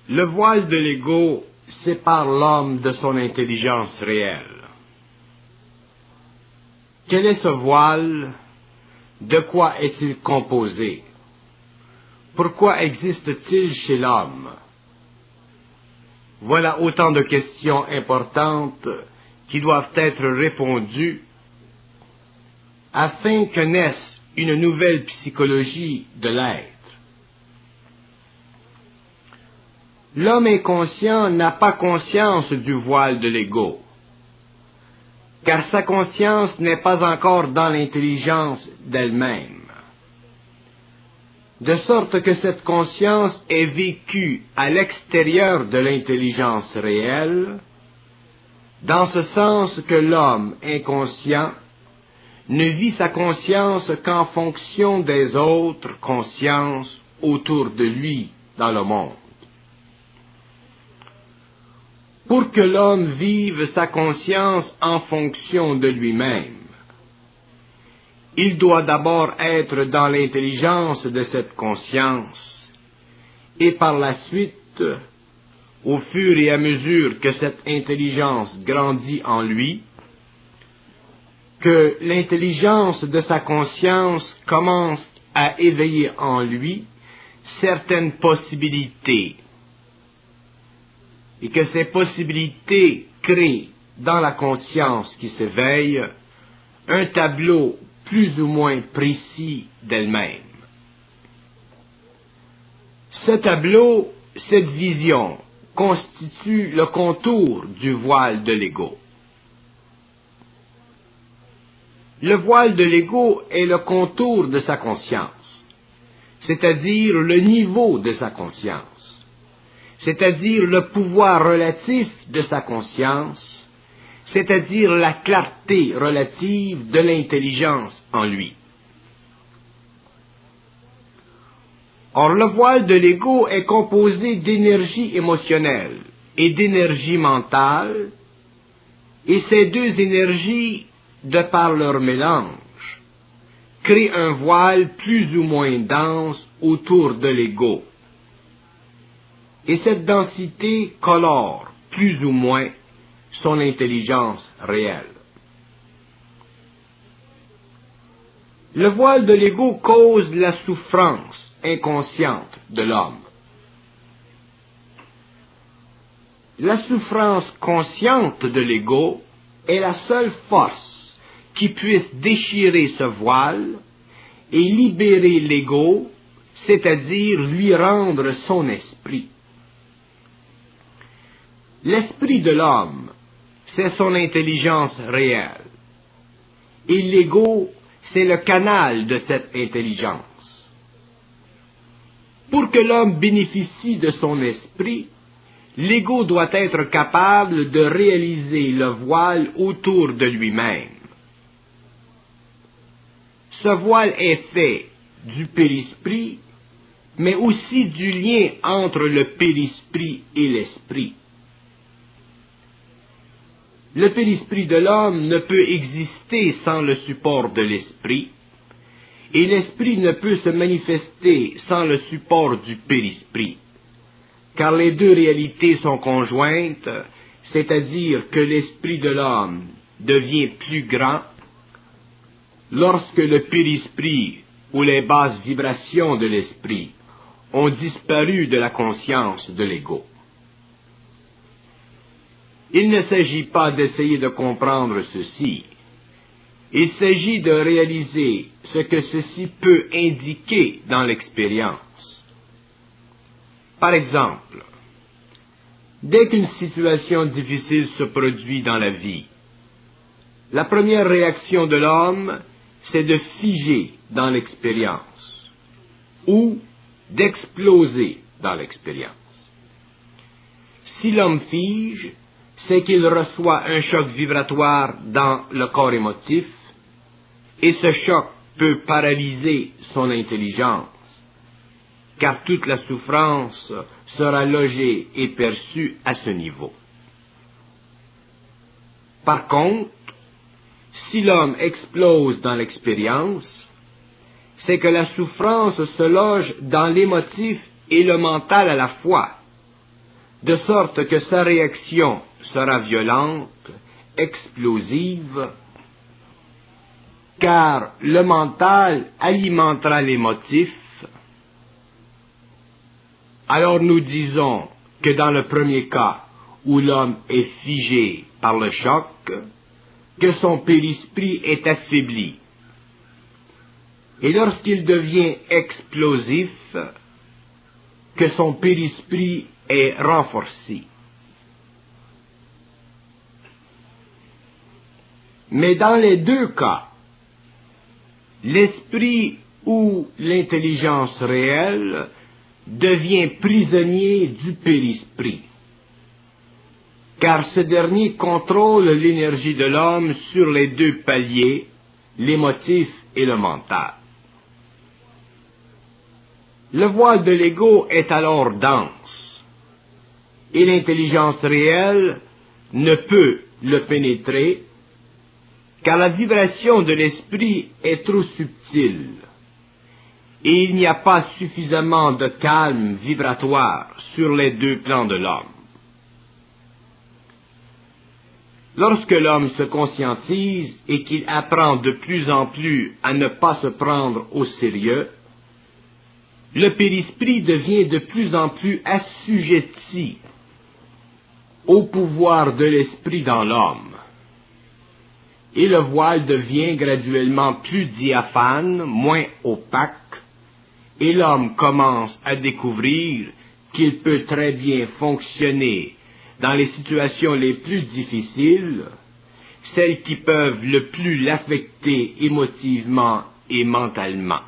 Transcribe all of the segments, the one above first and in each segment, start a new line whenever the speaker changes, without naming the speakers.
Le voile de l'ego sépare l'homme de son intelligence réelle. Quel est ce voile? De quoi est-il composé? Pourquoi existe-t-il chez l'homme? Voilà autant de questions importantes qui doivent être répondues afin que naisse une nouvelle psychologie de l'être. L'homme inconscient n'a pas conscience du voile de l'ego, car sa conscience n'est pas encore dans l'intelligence d'elle-même. De sorte que cette conscience est vécue à l'extérieur de l'intelligence réelle, dans ce sens que l'homme inconscient ne vit sa conscience qu'en fonction des autres consciences autour de lui dans le monde. Pour que l'homme vive sa conscience en fonction de lui-même, il doit d'abord être dans l'intelligence de cette conscience, et par la suite, au fur et à mesure que cette intelligence grandit en lui, que l'intelligence de sa conscience commence à éveiller en lui certaines possibilités, et que ces possibilités créent dans la conscience qui s'éveille un tableau plus ou moins précis d'elle-même. Ce tableau, cette vision, constitue le contour du voile de l'ego. Le voile de l'ego est le contour de sa conscience, c'est-à-dire le niveau de sa conscience, c'est-à-dire le pouvoir relatif de sa conscience, c'est-à-dire la clarté relative de l'intelligence en lui. Or, le voile de l'ego est composé d'énergie émotionnelle et d'énergie mentale, et ces deux énergies, de par leur mélange, créent un voile plus ou moins dense autour de l'ego. Et cette densité colore plus ou moins son intelligence réelle. Le voile de l'ego cause la souffrance inconsciente de l'homme. La souffrance consciente de l'ego est la seule force qui puisse déchirer ce voile et libérer l'ego, c'est-à-dire lui rendre son esprit. L'esprit de l'homme, c'est son intelligence réelle, et l'ego, c'est le canal de cette intelligence. Pour que l'homme bénéficie de son esprit, l'ego doit être capable de réaliser le voile autour de lui-même. Ce voile est fait du périsprit, mais aussi du lien entre le périsprit et l'esprit. Le périsprit de l'homme ne peut exister sans le support de l'esprit, et l'esprit ne peut se manifester sans le support du périsprit, car les deux réalités sont conjointes, c'est-à-dire que l'esprit de l'homme devient plus grand lorsque le périsprit ou les basses vibrations de l'esprit ont disparu de la conscience de l'ego. Il ne s'agit pas d'essayer de comprendre ceci. Il s'agit de réaliser ce que ceci peut indiquer dans l'expérience. Par exemple, dès qu'une situation difficile se produit dans la vie, la première réaction de l'homme, c'est de figer dans l'expérience ou d'exploser dans l'expérience. Si l'homme fige, c'est qu'il reçoit un choc vibratoire dans le corps émotif, et ce choc peut paralyser son intelligence, car toute la souffrance sera logée et perçue à ce niveau. Par contre, si l'homme explose dans l'expérience, c'est que la souffrance se loge dans l'émotif et le mental à la fois, de sorte que sa réaction sera violente, explosive, car le mental alimentera l'émotif. Alors nous disons que dans le premier cas, où l'homme est figé par le choc, que son périsprit est affaibli. Et lorsqu'il devient explosif, que son périsprit est renforcé. Mais dans les deux cas, l'esprit ou l'intelligence réelle devient prisonnier du périsprit, car ce dernier contrôle l'énergie de l'homme sur les deux paliers, l'émotif et le mental. Le voile de l'ego est alors dense, et l'intelligence réelle ne peut le pénétrer, car la vibration de l'esprit est trop subtile, et il n'y a pas suffisamment de calme vibratoire sur les deux plans de l'homme. Lorsque l'homme se conscientise et qu'il apprend de plus en plus à ne pas se prendre au sérieux, le périsprit devient de plus en plus assujetti au pouvoir de l'esprit dans l'homme, et le voile devient graduellement plus diaphane, moins opaque, et l'homme commence à découvrir qu'il peut très bien fonctionner dans les situations les plus difficiles, celles qui peuvent le plus l'affecter émotivement et mentalement.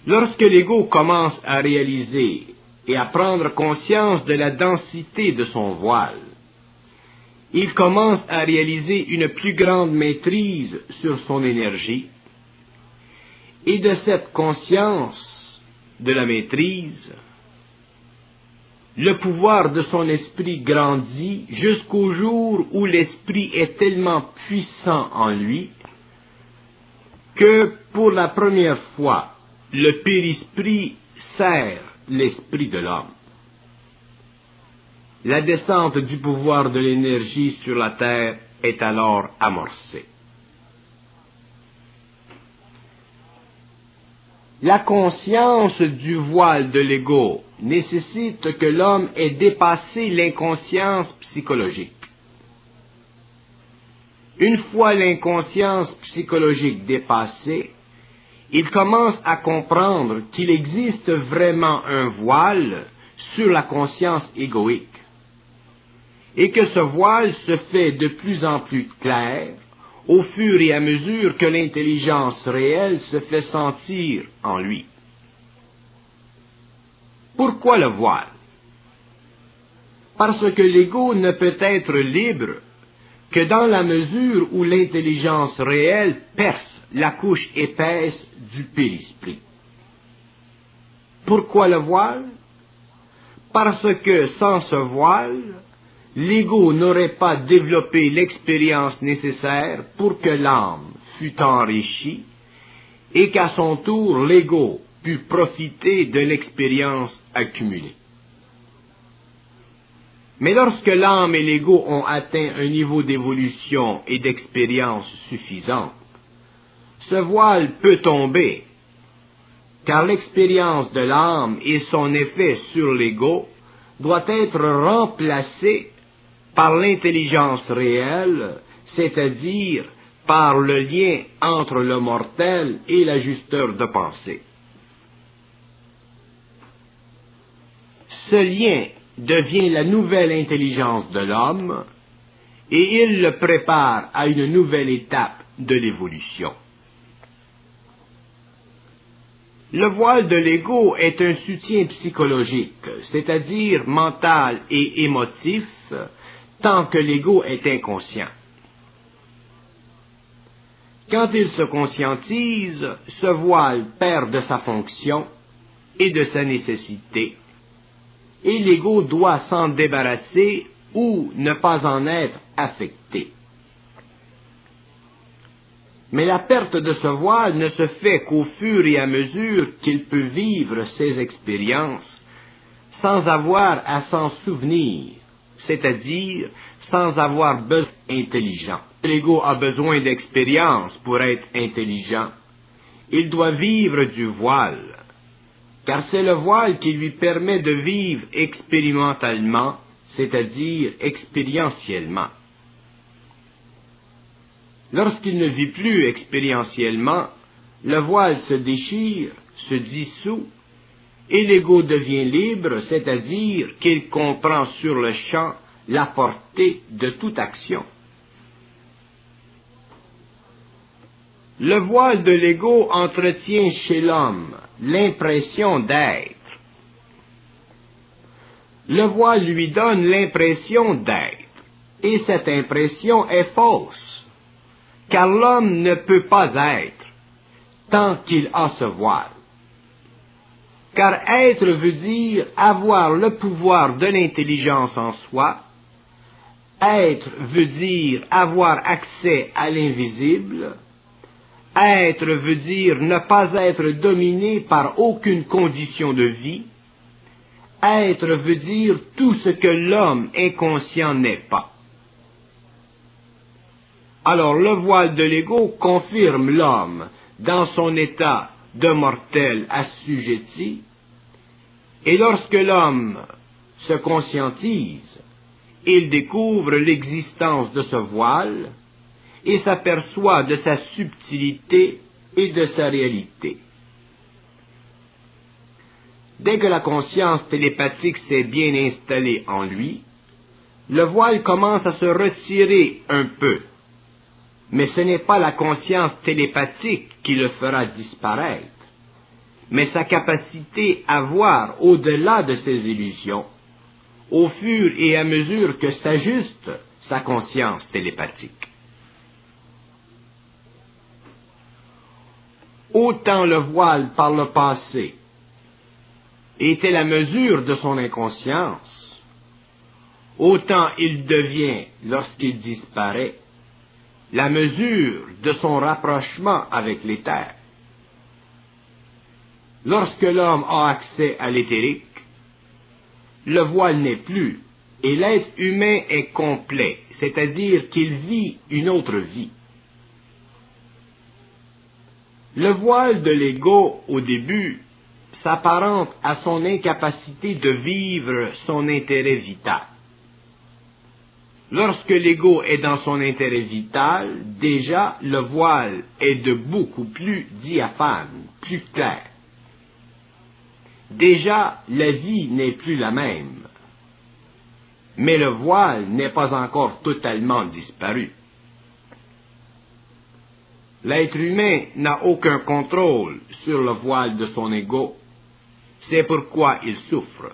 Lorsque l'ego commence à réaliser et à prendre conscience de la densité de son voile, il commence à réaliser une plus grande maîtrise sur son énergie, et de cette conscience de la maîtrise, le pouvoir de son esprit grandit jusqu'au jour où l'esprit est tellement puissant en lui que, pour la première fois, le périsprit sert l'esprit de l'homme. La descente du pouvoir de l'énergie sur la terre est alors amorcée. La conscience du voile de l'ego nécessite que l'homme ait dépassé l'inconscience psychologique. Une fois l'inconscience psychologique dépassée, il commence à comprendre qu'il existe vraiment un voile sur la conscience égoïque, et que ce voile se fait de plus en plus clair au fur et à mesure que l'intelligence réelle se fait sentir en lui. Pourquoi le voile? Parce que l'ego ne peut être libre que dans la mesure où l'intelligence réelle perce la couche épaisse du périsprit. Pourquoi le voile? Parce que sans ce voile, l'ego n'aurait pas développé l'expérience nécessaire pour que l'âme fût enrichie et qu'à son tour l'ego pût profiter de l'expérience accumulée. Mais lorsque l'âme et l'ego ont atteint un niveau d'évolution et d'expérience suffisant, ce voile peut tomber, car l'expérience de l'âme et son effet sur l'ego doit être remplacée par l'intelligence réelle, c'est-à-dire par le lien entre le mortel et l'ajusteur de pensée. Ce lien devient la nouvelle intelligence de l'homme et il le prépare à une nouvelle étape de l'évolution. Le voile de l'ego est un soutien psychologique, c'est-à-dire mental et émotif, tant que l'ego est inconscient. Quand il se conscientise, ce voile perd de sa fonction et de sa nécessité, et l'ego doit s'en débarrasser ou ne pas en être affecté. Mais la perte de ce voile ne se fait qu'au fur et à mesure qu'il peut vivre ses expériences sans avoir à s'en souvenir, c'est-à-dire sans avoir besoin d'intelligence. L'ego a besoin d'expérience pour être intelligent. Il doit vivre du voile, car c'est le voile qui lui permet de vivre expérimentalement, c'est-à-dire expérientiellement. Lorsqu'il ne vit plus expérientiellement, le voile se déchire, se dissout, et l'ego devient libre, c'est-à-dire qu'il comprend sur le champ la portée de toute action. Le voile de l'ego entretient chez l'homme l'impression d'être. Le voile lui donne l'impression d'être, et cette impression est fausse, car l'homme ne peut pas être tant qu'il a ce voile. Car être veut dire avoir le pouvoir de l'intelligence en soi, être veut dire avoir accès à l'invisible, être veut dire ne pas être dominé par aucune condition de vie, être veut dire tout ce que l'homme inconscient n'est pas. Alors le voile de l'ego confirme l'homme dans son état de mortel assujetti, et lorsque l'homme se conscientise, il découvre l'existence de ce voile et s'aperçoit de sa subtilité et de sa réalité. Dès que la conscience télépathique s'est bien installée en lui, le voile commence à se retirer un peu. Mais ce n'est pas la conscience télépathique qui le fera disparaître, mais sa capacité à voir au-delà de ses illusions, au fur et à mesure que s'ajuste sa conscience télépathique. Autant le voile par le passé était la mesure de son inconscience, autant il devient, lorsqu'il disparaît, la mesure de son rapprochement avec l'éther. Lorsque l'homme a accès à l'éthérique, le voile n'est plus, et l'être humain est complet, c'est-à-dire qu'il vit une autre vie. Le voile de l'ego, au début, s'apparente à son incapacité de vivre son intérêt vital. Lorsque l'ego est dans son intérêt vital, déjà le voile est de beaucoup plus diaphane, plus clair. Déjà, la vie n'est plus la même. Mais le voile n'est pas encore totalement disparu. L'être humain n'a aucun contrôle sur le voile de son ego, c'est pourquoi il souffre.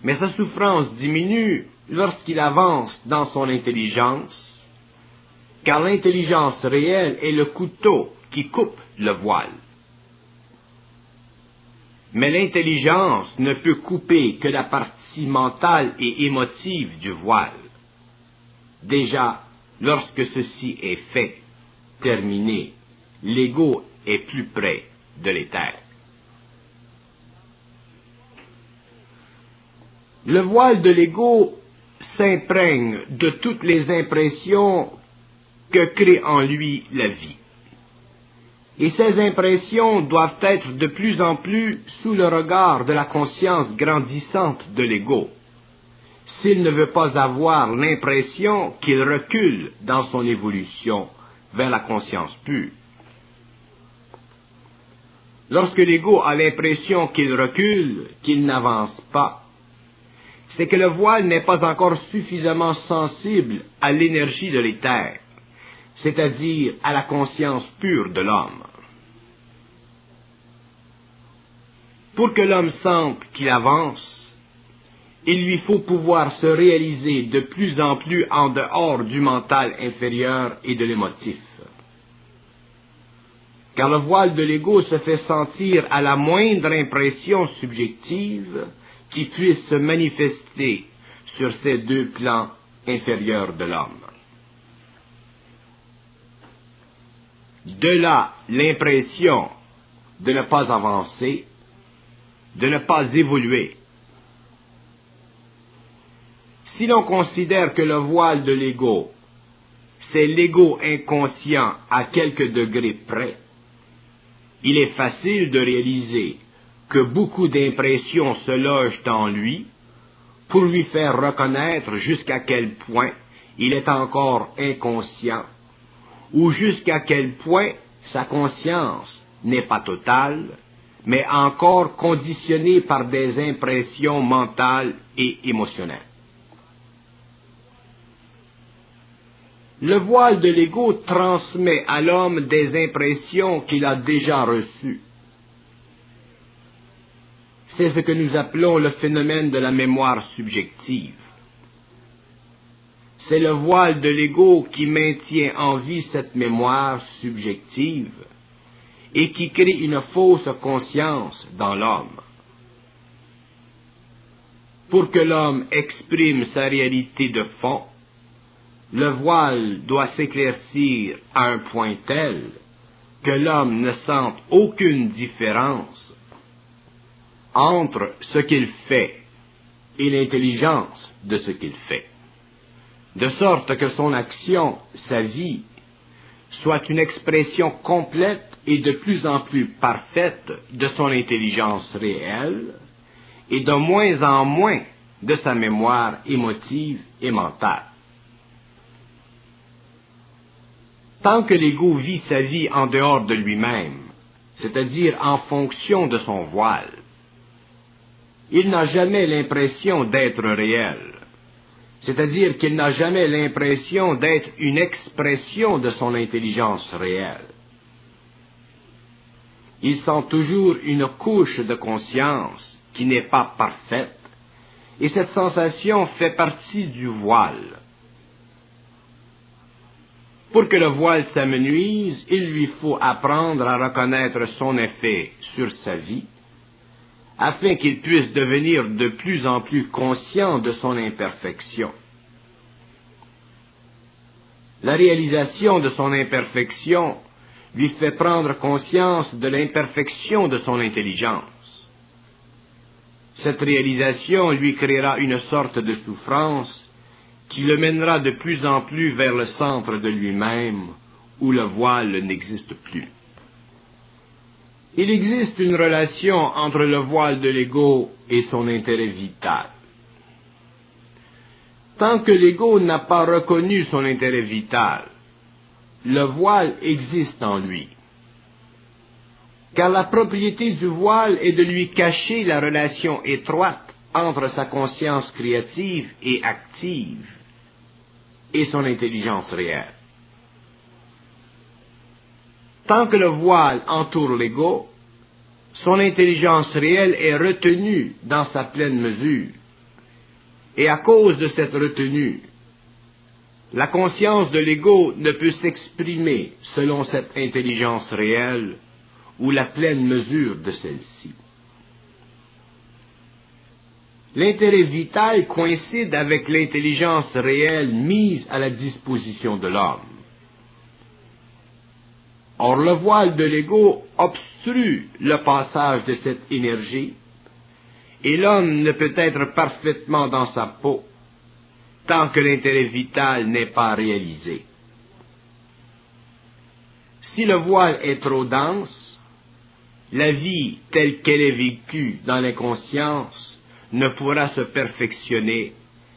Mais sa souffrance diminue lorsqu'il avance dans son intelligence, car l'intelligence réelle est le couteau qui coupe le voile. Mais l'intelligence ne peut couper que la partie mentale et émotive du voile. Déjà, lorsque ceci est fait, terminé, l'ego est plus près de l'éther. Le voile de l'ego s'imprègne de toutes les impressions que crée en lui la vie. Et ces impressions doivent être de plus en plus sous le regard de la conscience grandissante de l'ego, s'il ne veut pas avoir l'impression qu'il recule dans son évolution vers la conscience pure. Lorsque l'ego a l'impression qu'il recule, qu'il n'avance pas, c'est que le voile n'est pas encore suffisamment sensible à l'énergie de l'éther, c'est-à-dire à la conscience pure de l'homme. Pour que l'homme sente qu'il avance, il lui faut pouvoir se réaliser de plus en plus en dehors du mental inférieur et de l'émotif. Car le voile de l'ego se fait sentir à la moindre impression subjective qui puisse se manifester sur ces deux plans inférieurs de l'homme. De là l'impression de ne pas avancer, de ne pas évoluer. Si l'on considère que le voile de l'ego, c'est l'ego inconscient à quelques degrés près, il est facile de réaliser que beaucoup d'impressions se logent en lui pour lui faire reconnaître jusqu'à quel point il est encore inconscient, ou jusqu'à quel point sa conscience n'est pas totale, mais encore conditionnée par des impressions mentales et émotionnelles. Le voile de l'ego transmet à l'homme des impressions qu'il a déjà reçues. C'est ce que nous appelons le phénomène de la mémoire subjective. C'est le voile de l'ego qui maintient en vie cette mémoire subjective et qui crée une fausse conscience dans l'homme. Pour que l'homme exprime sa réalité de fond, le voile doit s'éclaircir à un point tel que l'homme ne sente aucune différence entre ce qu'il fait et l'intelligence de ce qu'il fait, de sorte que son action, sa vie, soit une expression complète et de plus en plus parfaite de son intelligence réelle et de moins en moins de sa mémoire émotive et mentale. Tant que l'ego vit sa vie en dehors de lui-même, c'est-à-dire en fonction de son voile, il n'a jamais l'impression d'être réel, c'est-à-dire qu'il n'a jamais l'impression d'être une expression de son intelligence réelle. Il sent toujours une couche de conscience qui n'est pas parfaite, et cette sensation fait partie du voile. Pour que le voile s'amenuise, il lui faut apprendre à reconnaître son effet sur sa vie, afin qu'il puisse devenir de plus en plus conscient de son imperfection. La réalisation de son imperfection lui fait prendre conscience de l'imperfection de son intelligence. Cette réalisation lui créera une sorte de souffrance qui le mènera de plus en plus vers le centre de lui-même, où le voile n'existe plus. Il existe une relation entre le voile de l'ego et son intérêt vital. Tant que l'ego n'a pas reconnu son intérêt vital, le voile existe en lui. Car la propriété du voile est de lui cacher la relation étroite entre sa conscience créative et active et son intelligence réelle. Tant que le voile entoure l'ego, son intelligence réelle est retenue dans sa pleine mesure. Et à cause de cette retenue, la conscience de l'ego ne peut s'exprimer selon cette intelligence réelle ou la pleine mesure de celle-ci. L'intérêt vital coïncide avec l'intelligence réelle mise à la disposition de l'homme. Or, le voile de l'ego obstrue le passage de cette énergie, et l'homme ne peut être parfaitement dans sa peau tant que l'intérêt vital n'est pas réalisé. Si le voile est trop dense, la vie telle qu'elle est vécue dans l'inconscience ne pourra se perfectionner,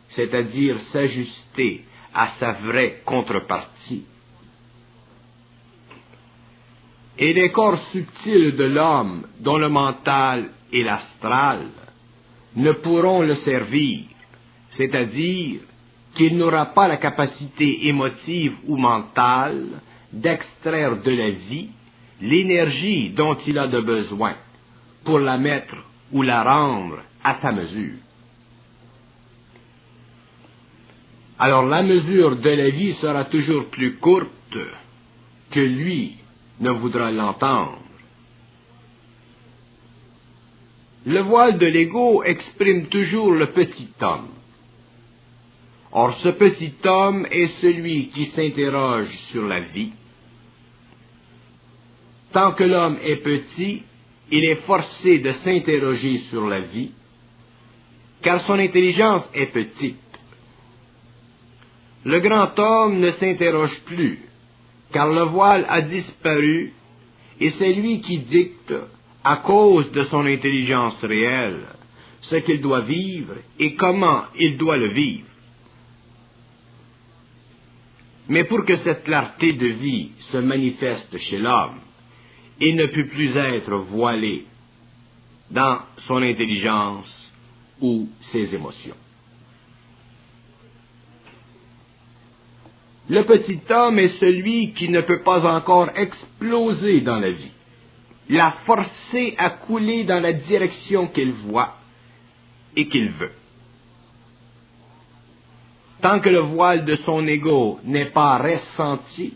c'est-à-dire s'ajuster à sa vraie contrepartie. Et les corps subtils de l'homme, dont le mental et l'astral, ne pourront le servir, c'est-à-dire qu'il n'aura pas la capacité émotive ou mentale d'extraire de la vie l'énergie dont il a de besoin pour la mettre ou la rendre à sa mesure. Alors la mesure de la vie sera toujours plus courte que lui ne voudra l'entendre. Le voile de l'ego exprime toujours le petit homme. Or, ce petit homme est celui qui s'interroge sur la vie. Tant que l'homme est petit, il est forcé de s'interroger sur la vie, car son intelligence est petite. Le grand homme ne s'interroge plus, car le voile a disparu, et c'est lui qui dicte, à cause de son intelligence réelle, ce qu'il doit vivre et comment il doit le vivre. Mais pour que cette clarté de vie se manifeste chez l'homme, il ne peut plus être voilé dans son intelligence ou ses émotions. Le petit homme est celui qui ne peut pas encore exploser dans la vie, la forcer à couler dans la direction qu'il voit et qu'il veut. Tant que le voile de son ego n'est pas ressenti,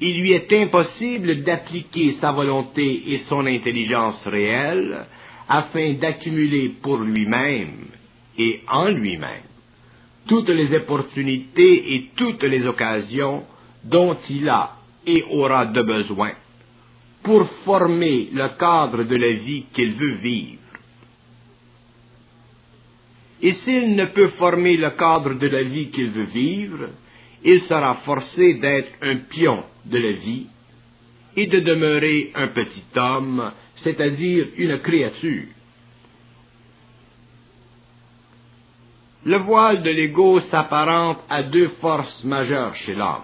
il lui est impossible d'appliquer sa volonté et son intelligence réelle afin d'accumuler pour lui-même et en lui-même toutes les opportunités et toutes les occasions dont il a et aura de besoin pour former le cadre de la vie qu'il veut vivre. Et s'il ne peut former le cadre de la vie qu'il veut vivre, il sera forcé d'être un pion de la vie et de demeurer un petit homme, c'est-à-dire une créature. Le voile de l'ego s'apparente à deux forces majeures chez l'homme,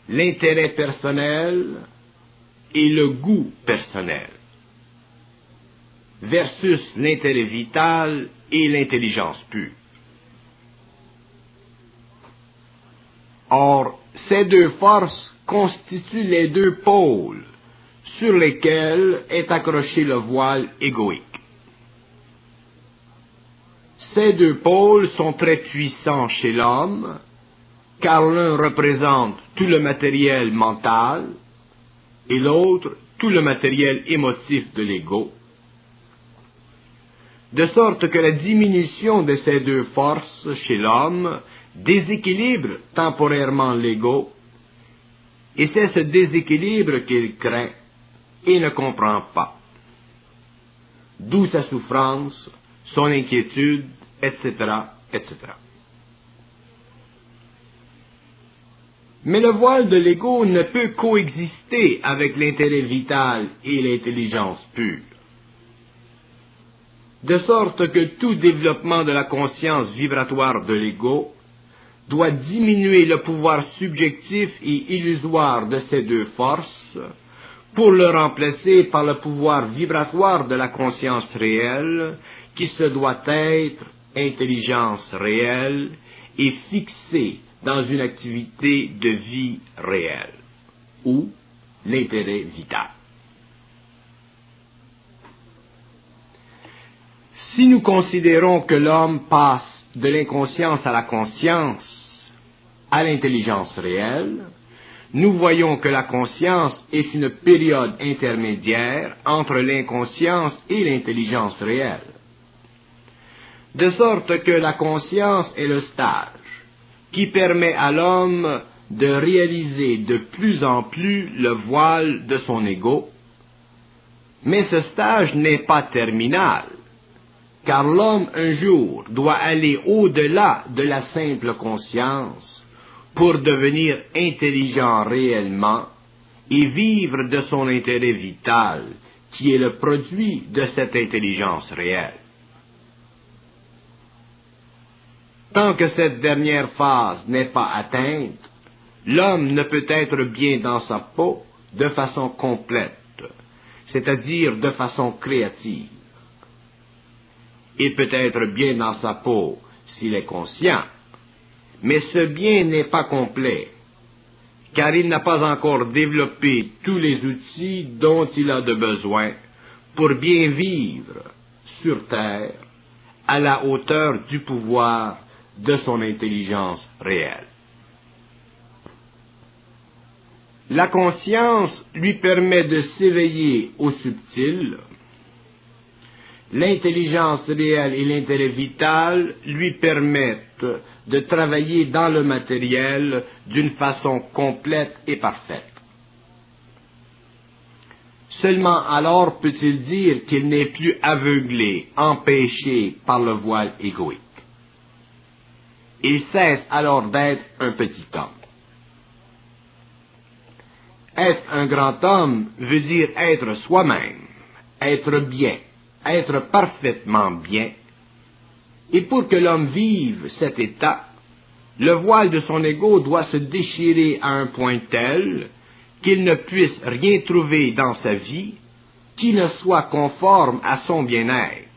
l'intérêt personnel et le goût personnel, versus l'intérêt vital et l'intelligence pure. Or, ces deux forces constituent les deux pôles sur lesquels est accroché le voile égoïque. Ces deux pôles sont très puissants chez l'homme, car l'un représente tout le matériel mental et l'autre tout le matériel émotif de l'ego, de sorte que la diminution de ces deux forces chez l'homme déséquilibre temporairement l'ego, et c'est ce déséquilibre qu'il craint et ne comprend pas. D'où sa souffrance, son inquiétude, etc., etc. Mais le voile de l'ego ne peut coexister avec l'intérêt vital et l'intelligence pure. De sorte que tout développement de la conscience vibratoire de l'ego doit diminuer le pouvoir subjectif et illusoire de ces deux forces pour le remplacer par le pouvoir vibratoire de la conscience réelle qui se doit être intelligence réelle et fixée dans une activité de vie réelle ou l'intérêt vital. Si nous considérons que l'homme passe de l'inconscience à la conscience, à l'intelligence réelle, nous voyons que la conscience est une période intermédiaire entre l'inconscience et l'intelligence réelle. De sorte que la conscience est le stage qui permet à l'homme de réaliser de plus en plus le voile de son ego, mais ce stage n'est pas terminal, car l'homme un jour doit aller au-delà de la simple conscience pour devenir intelligent réellement et vivre de son intérêt vital, qui est le produit de cette intelligence réelle. Tant que cette dernière phase n'est pas atteinte, l'homme ne peut être bien dans sa peau de façon complète, c'est-à-dire de façon créative. Il peut être bien dans sa peau s'il est conscient, mais ce bien n'est pas complet, car il n'a pas encore développé tous les outils dont il a de besoin pour bien vivre sur Terre à la hauteur du pouvoir de son intelligence réelle. La conscience lui permet de s'éveiller au subtil. L'intelligence réelle et l'intérêt vital lui permettent de travailler dans le matériel d'une façon complète et parfaite. Seulement alors peut-il dire qu'il n'est plus aveuglé, empêché par le voile égoïque. Il cesse alors d'être un petit homme. Être un grand homme veut dire être soi-même, être bien, être parfaitement bien. Et pour que l'homme vive cet état, le voile de son ego doit se déchirer à un point tel qu'il ne puisse rien trouver dans sa vie qui ne soit conforme à son bien-être.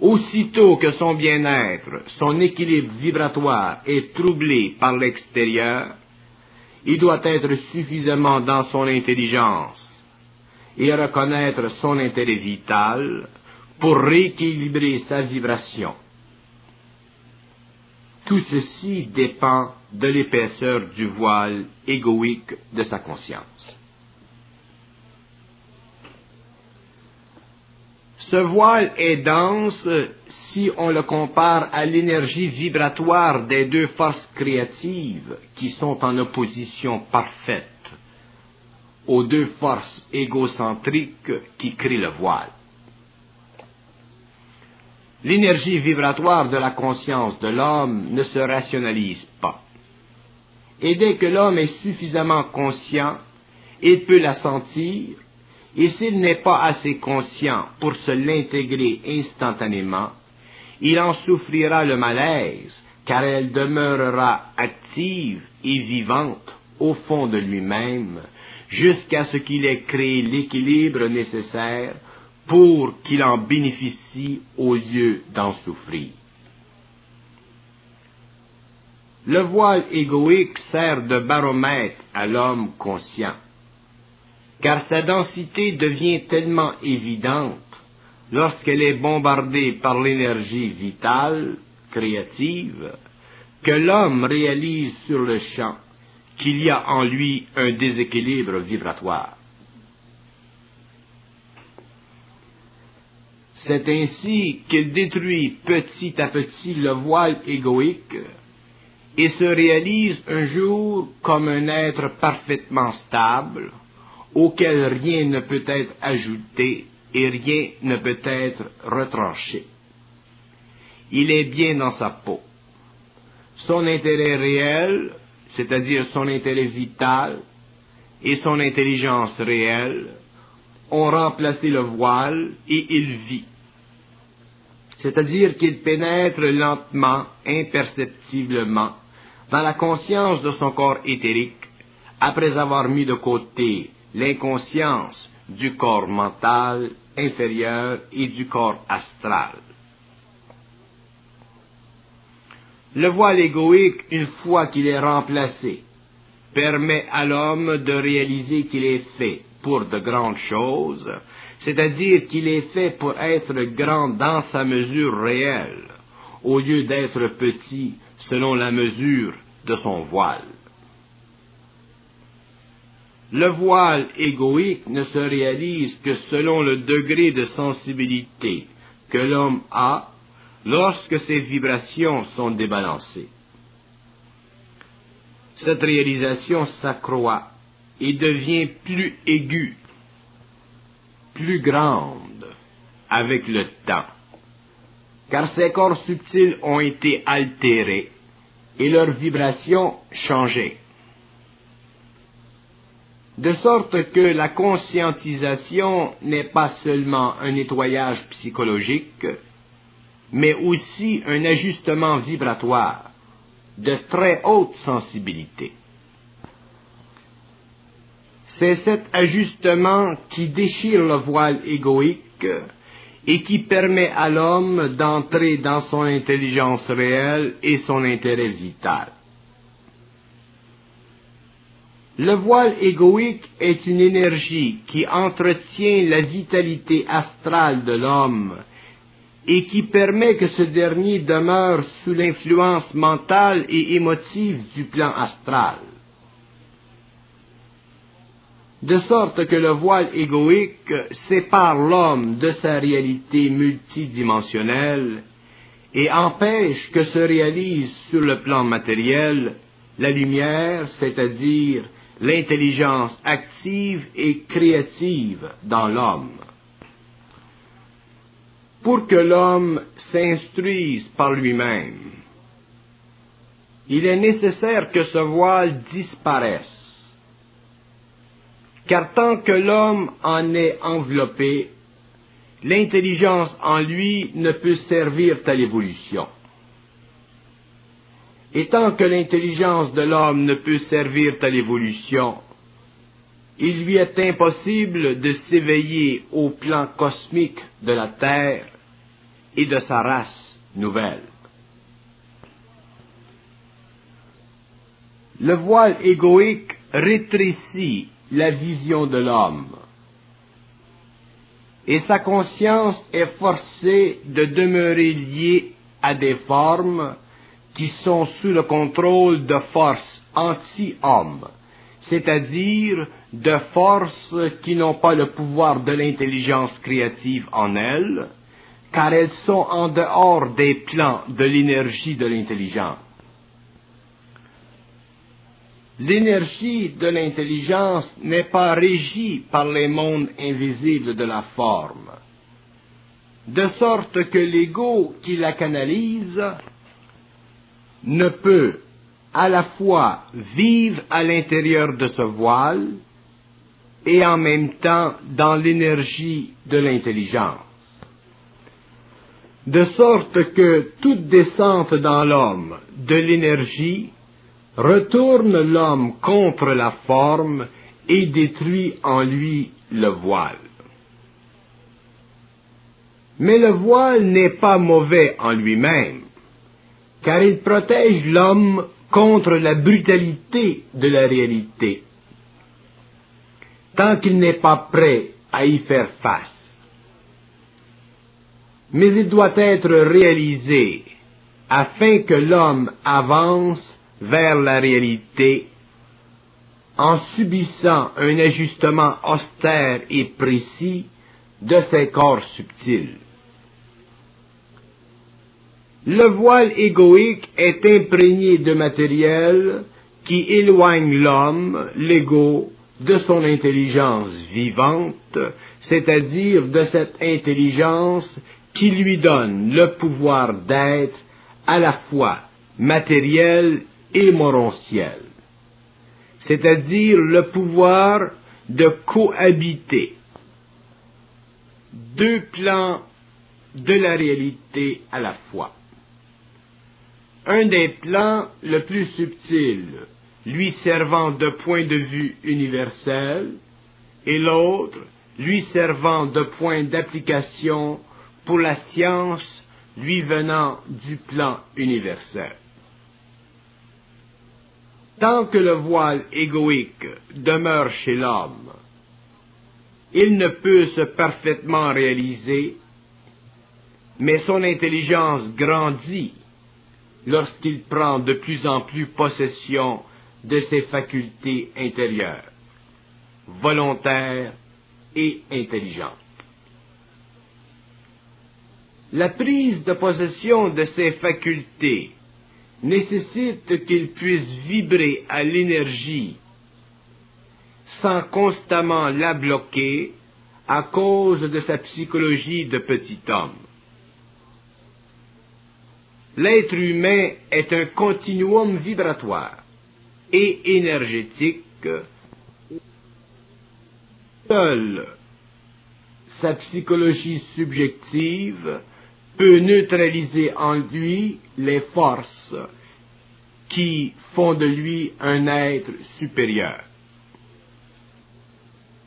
Aussitôt que son bien-être, son équilibre vibratoire est troublé par l'extérieur, il doit être suffisamment dans son intelligence et reconnaître son intérêt vital pour rééquilibrer sa vibration. Tout ceci dépend de l'épaisseur du voile égoïque de sa conscience. Ce voile est dense si on le compare à l'énergie vibratoire des deux forces créatives qui sont en opposition parfaite aux deux forces égocentriques qui créent le voile. L'énergie vibratoire de la conscience de l'homme ne se rationalise pas. Et dès que l'homme est suffisamment conscient, il peut la sentir, et s'il n'est pas assez conscient pour se l'intégrer instantanément, il en souffrira le malaise, car elle demeurera active et vivante au fond de lui-même, jusqu'à ce qu'il ait créé l'équilibre nécessaire pour qu'il en bénéficie au lieu d'en souffrir. Le voile égoïque sert de baromètre à l'homme conscient, car sa densité devient tellement évidente lorsqu'elle est bombardée par l'énergie vitale, créative, que l'homme réalise sur le champ qu'il y a en lui un déséquilibre vibratoire. C'est ainsi qu'il détruit petit à petit le voile égoïque et se réalise un jour comme un être parfaitement stable, auquel rien ne peut être ajouté et rien ne peut être retranché. Il est bien dans sa peau. Son intérêt réel, c'est-à-dire son intérêt vital, et son intelligence réelle ont remplacé le voile et il vit. C'est-à-dire qu'il pénètre lentement, imperceptiblement, dans la conscience de son corps éthérique, après avoir mis de côté l'inconscience du corps mental inférieur et du corps astral. Le voile égoïque, une fois qu'il est remplacé, permet à l'homme de réaliser qu'il est fait pour de grandes choses, c'est-à-dire qu'il est fait pour être grand dans sa mesure réelle, au lieu d'être petit selon la mesure de son voile. Le voile égoïque ne se réalise que selon le degré de sensibilité que l'homme a lorsque ses vibrations sont débalancées. Cette réalisation s'accroît et devient plus aiguë, plus grande avec le temps, car ces corps subtils ont été altérés et leurs vibrations changées. De sorte que la conscientisation n'est pas seulement un nettoyage psychologique, mais aussi un ajustement vibratoire de très haute sensibilité. C'est cet ajustement qui déchire le voile égoïque et qui permet à l'homme d'entrer dans son intelligence réelle et son intérêt vital. Le voile égoïque est une énergie qui entretient la vitalité astrale de l'homme et qui permet que ce dernier demeure sous l'influence mentale et émotive du plan astral. De sorte que le voile égoïque sépare l'homme de sa réalité multidimensionnelle et empêche que se réalise sur le plan matériel la lumière, c'est-à-dire l'intelligence active et créative dans l'homme. Pour que l'homme s'instruise par lui-même, il est nécessaire que ce voile disparaisse, car tant que l'homme en est enveloppé, l'intelligence en lui ne peut servir à l'évolution. Et tant que l'intelligence de l'homme ne peut servir à l'évolution, il lui est impossible de s'éveiller au plan cosmique de la Terre et de sa race nouvelle. Le voile égoïque rétrécit la vision de l'homme, et sa conscience est forcée de demeurer liée à des formes qui sont sous le contrôle de forces anti-hommes, c'est-à-dire de forces qui n'ont pas le pouvoir de l'intelligence créative en elles, car elles sont en dehors des plans de l'énergie de l'intelligence. L'énergie de l'intelligence n'est pas régie par les mondes invisibles de la forme, de sorte que l'ego qui la canalise ne peut à la fois vivre à l'intérieur de ce voile et en même temps dans l'énergie de l'intelligence. De sorte que toute descente dans l'homme de l'énergie retourne l'homme contre la forme et détruit en lui le voile. Mais le voile n'est pas mauvais en lui-même, car il protège l'homme contre la brutalité de la réalité, tant qu'il n'est pas prêt à y faire face. Mais il doit être réalisé afin que l'homme avance vers la réalité en subissant un ajustement austère et précis de ses corps subtils. Le voile égoïque est imprégné de matériel qui éloigne l'homme, l'ego, de son intelligence vivante, c'est-à-dire de cette intelligence qui lui donne le pouvoir d'être à la fois matériel et morontiel, c'est-à-dire le pouvoir de cohabiter deux plans de la réalité à la fois. Un des plans le plus subtil, lui servant de point de vue universel, et l'autre, lui servant de point d'application pour la science, lui venant du plan universel. Tant que le voile égoïque demeure chez l'homme, il ne peut se parfaitement réaliser, mais son intelligence grandit lorsqu'il prend de plus en plus possession de ses facultés intérieures, volontaires et intelligentes. La prise de possession de ces facultés nécessite qu'il puisse vibrer à l'énergie sans constamment la bloquer à cause de sa psychologie de petit homme. L'être humain est un continuum vibratoire et énergétique. Seule sa psychologie subjective peut neutraliser en lui les forces qui font de lui un être supérieur.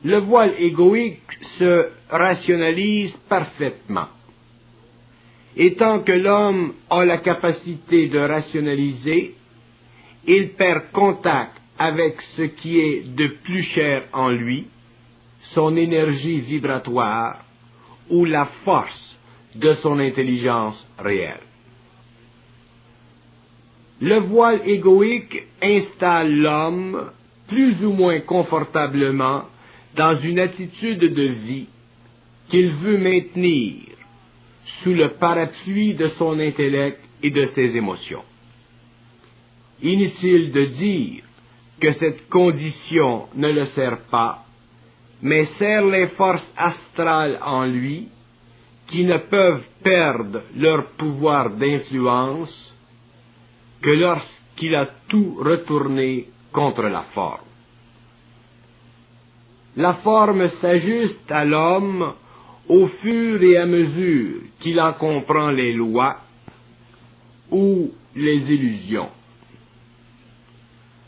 Le voile égoïque se rationalise parfaitement. Et tant que l'homme a la capacité de rationaliser, il perd contact avec ce qui est de plus cher en lui, son énergie vibratoire ou la force de son intelligence réelle. Le voile égoïque installe l'homme plus ou moins confortablement dans une attitude de vie qu'il veut maintenir sous le parapluie de son intellect et de ses émotions. Inutile de dire que cette condition ne le sert pas, mais sert les forces astrales en lui, qui ne peuvent perdre leur pouvoir d'influence que lorsqu'il a tout retourné contre la forme. La forme s'ajuste à l'homme au fur et à mesure qu'il en comprend les lois ou les illusions.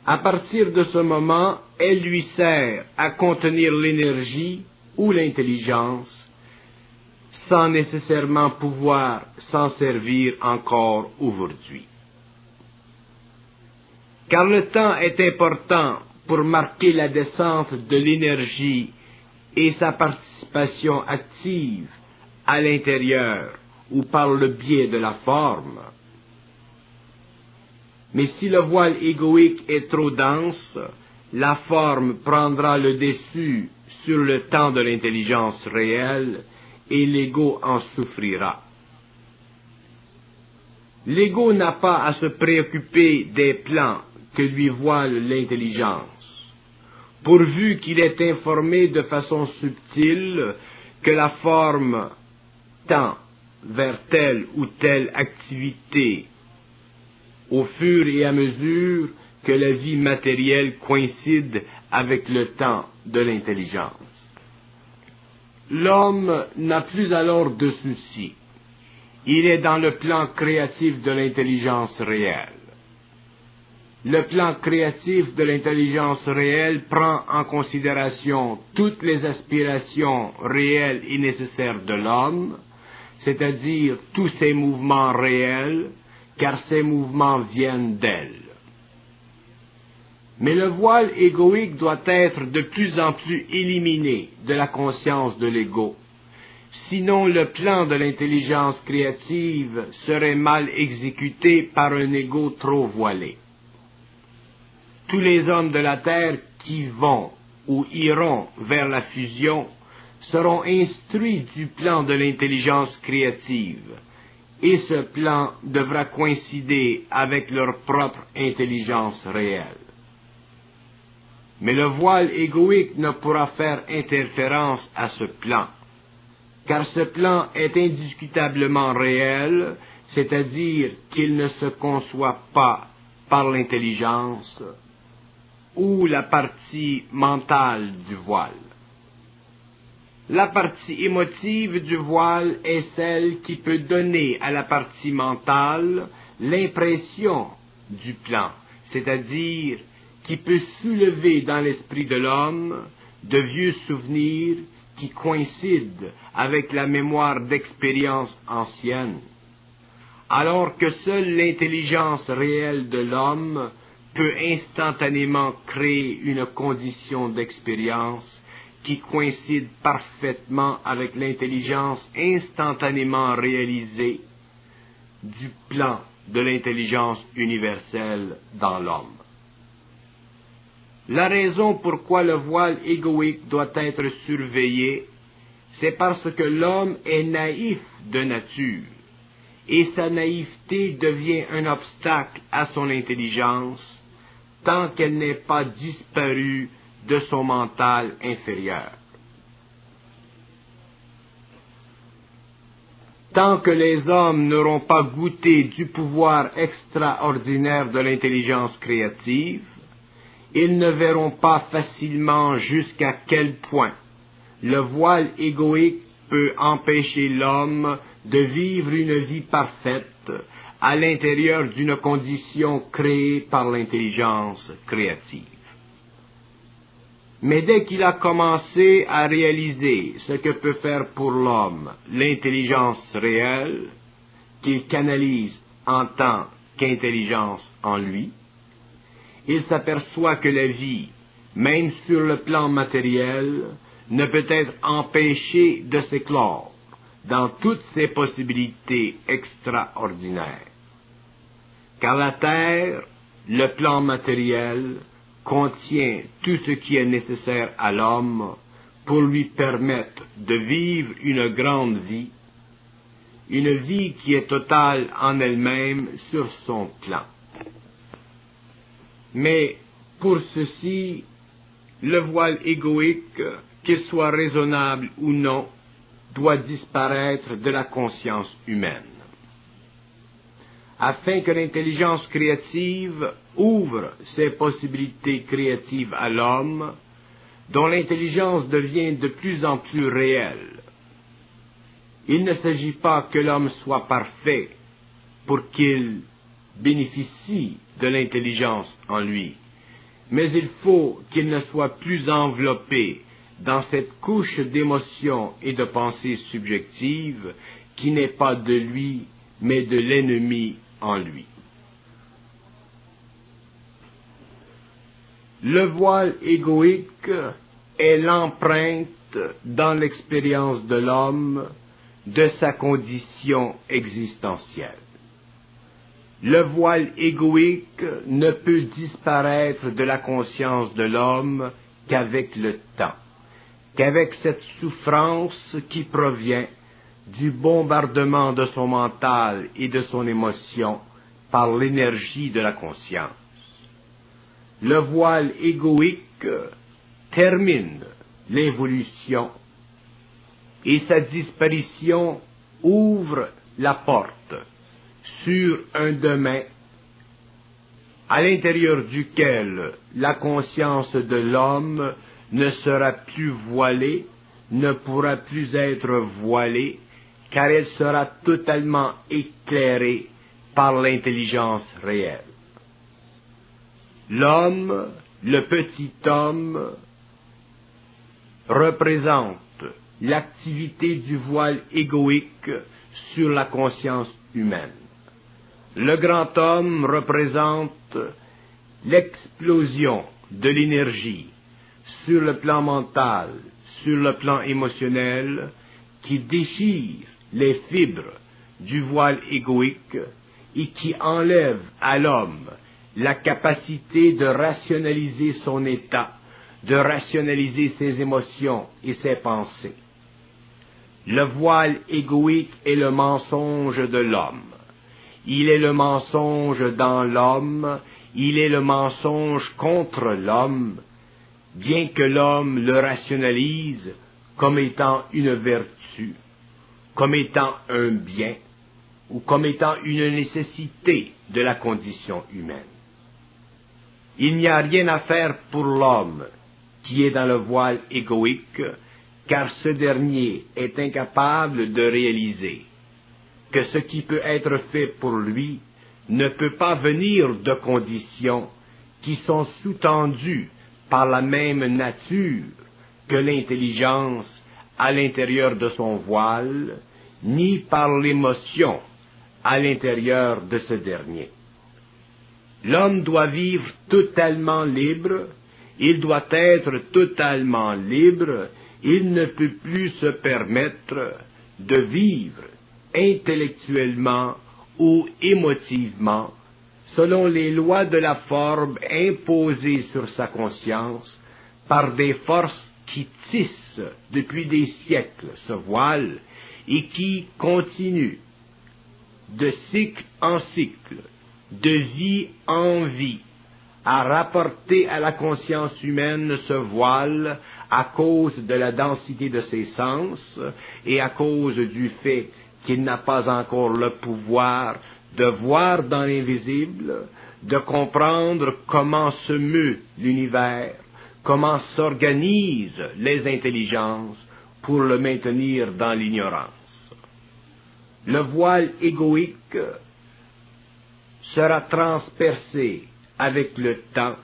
À partir de ce moment, elle lui sert à contenir l'énergie ou l'intelligence, sans nécessairement pouvoir s'en servir encore aujourd'hui. Car le temps est important pour marquer la descente de l'énergie et sa participation active à l'intérieur ou par le biais de la forme. Mais si le voile égoïque est trop dense, la forme prendra le dessus sur le temps de l'intelligence réelle et l'ego en souffrira. L'ego n'a pas à se préoccuper des plans que lui voile l'intelligence, pourvu qu'il est informé de façon subtile que la forme tend vers telle ou telle activité au fur et à mesure que la vie matérielle coïncide avec le temps de l'intelligence. L'homme n'a plus alors de soucis. Il est dans le plan créatif de l'intelligence réelle. Le plan créatif de l'intelligence réelle prend en considération toutes les aspirations réelles et nécessaires de l'homme, c'est-à-dire tous ses mouvements réels, car ces mouvements viennent d'elle. Mais le voile égoïque doit être de plus en plus éliminé de la conscience de l'ego, sinon le plan de l'intelligence créative serait mal exécuté par un ego trop voilé. Tous les hommes de la Terre qui vont ou iront vers la fusion seront instruits du plan de l'intelligence créative, et ce plan devra coïncider avec leur propre intelligence réelle. Mais le voile égoïque ne pourra faire interférence à ce plan, car ce plan est indiscutablement réel, c'est-à-dire qu'il ne se conçoit pas par l'intelligence ou la partie mentale du voile. La partie émotive du voile est celle qui peut donner à la partie mentale l'impression du plan, c'est-à-dire qui peut soulever dans l'esprit de l'homme de vieux souvenirs qui coïncident avec la mémoire d'expériences anciennes, alors que seule l'intelligence réelle de l'homme peut instantanément créer une condition d'expérience qui coïncide parfaitement avec l'intelligence instantanément réalisée du plan de l'intelligence universelle dans l'homme. La raison pourquoi le voile égoïque doit être surveillé, c'est parce que l'homme est naïf de nature, et sa naïveté devient un obstacle à son intelligence, tant qu'elle n'est pas disparue de son mental inférieur. Tant que les hommes n'auront pas goûté du pouvoir extraordinaire de l'intelligence créative, ils ne verront pas facilement jusqu'à quel point le voile égoïque peut empêcher l'homme de vivre une vie parfaite à l'intérieur d'une condition créée par l'intelligence créative. Mais dès qu'il a commencé à réaliser ce que peut faire pour l'homme l'intelligence réelle, qu'il canalise en tant qu'intelligence en lui, il s'aperçoit que la vie, même sur le plan matériel, ne peut être empêchée de s'éclore dans toutes ses possibilités extraordinaires. Car la Terre, le plan matériel, contient tout ce qui est nécessaire à l'homme pour lui permettre de vivre une grande vie, une vie qui est totale en elle-même sur son plan. Mais Pour ceci, le voile égoïque, qu'il soit raisonnable ou non, doit disparaître de la conscience humaine. Afin que l'intelligence créative ouvre ses possibilités créatives à l'homme, dont l'intelligence devient de plus en plus réelle. Il ne s'agit pas que l'homme soit parfait pour qu'il bénéficie de l'intelligence en lui, mais il faut qu'il ne soit plus enveloppé dans cette couche d'émotions et de pensées subjectives qui n'est pas de lui, mais de l'ennemi en lui. Le voile égoïque est l'empreinte dans l'expérience de l'homme de sa condition existentielle. Le voile égoïque ne peut disparaître de la conscience de l'homme qu'avec le temps, qu'avec cette souffrance qui provient du bombardement de son mental et de son émotion par l'énergie de la conscience. Le voile égoïque termine l'évolution et sa disparition ouvre la porte sur un domaine à l'intérieur duquel la conscience de l'homme ne sera plus voilée, ne pourra plus être voilée, car elle sera totalement éclairée par l'intelligence réelle. L'homme, le petit homme, représente l'activité du voile égoïque sur la conscience humaine. Le grand homme représente l'explosion de l'énergie sur le plan mental, sur le plan émotionnel, qui déchire les fibres du voile égoïque et qui enlève à l'homme la capacité de rationaliser son état, de rationaliser ses émotions et ses pensées. Le voile égoïque est le mensonge de l'homme. Il est le mensonge dans l'homme, il est le mensonge contre l'homme, bien que l'homme le rationalise comme étant une vertu, comme étant un bien, ou comme étant une nécessité de la condition humaine. Il n'y a rien à faire pour l'homme qui est dans le voile égoïque, car ce dernier est incapable de réaliser que ce qui peut être fait pour lui ne peut pas venir de conditions qui sont sous-tendues par la même nature que l'intelligence à l'intérieur de son voile, ni par l'émotion à l'intérieur de ce dernier. L'homme doit vivre totalement libre, il doit être totalement libre, il ne peut plus se permettre de vivre intellectuellement ou émotivement selon les lois de la forme imposées sur sa conscience par des forces qui tissent depuis des siècles ce voile et qui continuent de cycle en cycle, de vie en vie, à rapporter à la conscience humaine ce voile à cause de la densité de ses sens et à cause du fait qu'il n'a pas encore le pouvoir de voir dans l'invisible, de comprendre comment se meut l'univers, comment s'organisent les intelligences pour le maintenir dans l'ignorance. Le voile égoïque sera transpercé avec le temps,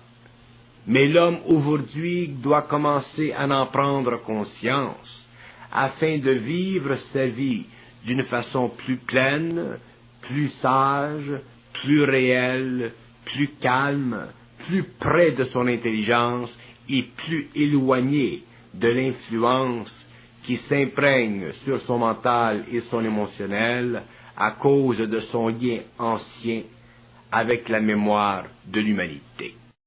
mais l'homme aujourd'hui doit commencer à en prendre conscience afin de vivre sa vie d'une façon plus pleine, plus sage, plus réelle, plus calme, plus près de son intelligence et plus éloigné de l'influence qui s'imprègne sur son mental et son émotionnel à cause de son lien ancien avec la mémoire de l'humanité.